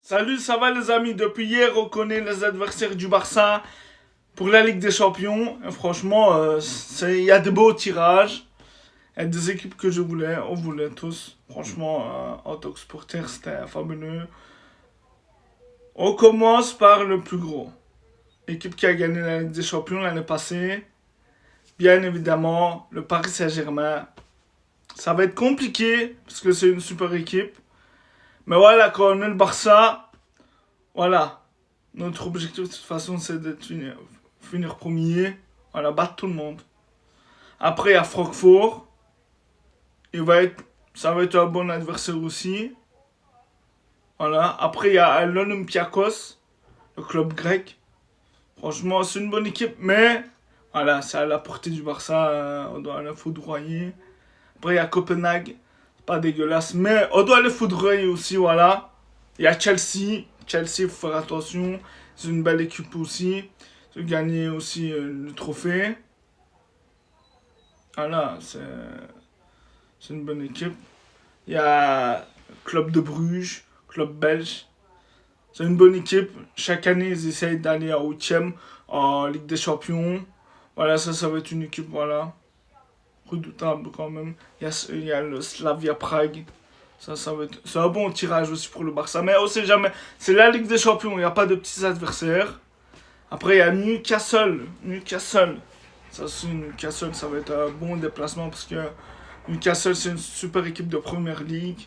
Salut, ça va les amis? Depuis hier, on connaît les adversaires du Barça pour la Ligue des Champions. Et franchement, il y a de beaux tirages. Il y a des équipes que on voulait tous. Franchement, en tant que supporter, c'était fabuleux. On commence par le plus gros. L'équipe qui a gagné la Ligue des Champions l'année passée. Bien évidemment, le Paris Saint-Germain. Ça va être compliqué parce que c'est une super équipe. Mais voilà, quand on est le Barça, voilà. Notre objectif de toute façon, c'est de finir premier. Voilà, battre tout le monde. Après, il y a Francfort. Ça va être un bon adversaire aussi. Voilà. Après, il y a l'Olympiakos, le club grec. Franchement, c'est une bonne équipe, mais voilà, c'est à la portée du Barça. On doit la foudroyer. Après, il y a Copenhague. C'est pas dégueulasse, mais on doit les foudroyer aussi, voilà. Il y a Chelsea. Chelsea, il faut faire attention. C'est une belle équipe aussi. Ils ont gagné aussi le trophée. Voilà, c'est une bonne équipe. Il y a Club de Bruges, club belge. C'est une bonne équipe. Chaque année, ils essayent d'aller à 8e en Ligue des Champions. Voilà, ça va être une équipe, voilà, redoutable quand même. Il y a le Slavia Prague. C'est un bon tirage aussi pour le Barça. Mais on sait jamais. C'est la Ligue des Champions. Il n'y a pas de petits adversaires. Après, il y a Newcastle. Newcastle, ça va être un bon déplacement parce que Newcastle, c'est une super équipe de première ligue.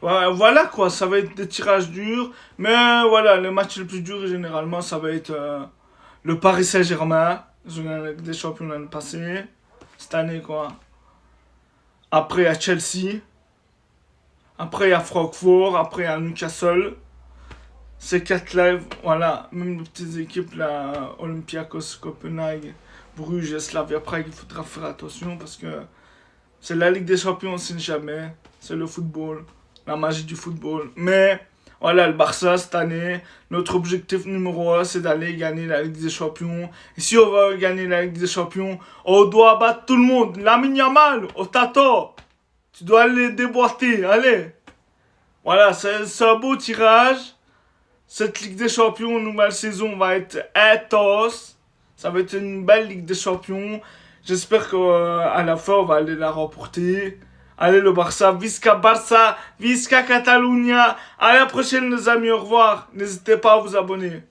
Voilà quoi, ça va être des tirages durs. Mais voilà, les matchs les plus durs, généralement, ça va être le Paris Saint-Germain. Ils ont gagné la Ligue des Champions l'année passée. Cette année, quoi. Après, il y a Chelsea. Après, il y a Francfort. Après, il y a Newcastle. Ces quatre-là, voilà, même les petites équipes, là, Olympiakos, Copenhague, Bruges et Slavia Prague, il faudra faire attention parce que c'est la Ligue des Champions, on sait jamais. C'est le football, la magie du football. Mais voilà, le Barça, cette année, notre objectif numéro 1, c'est d'aller gagner la Ligue des Champions. Et si on va gagner la Ligue des Champions, on doit battre tout le monde. Lamine Yamal, on t'attend. Tu dois aller déboîter, allez. Voilà, c'est un beau tirage. Cette Ligue des Champions, nouvelle saison, va être intense. Ça va être une belle Ligue des Champions. J'espère qu'à la fin, on va aller la remporter. Allez, le Barça, Visca Catalunya. À la prochaine, les amis, au revoir. N'hésitez pas à vous abonner.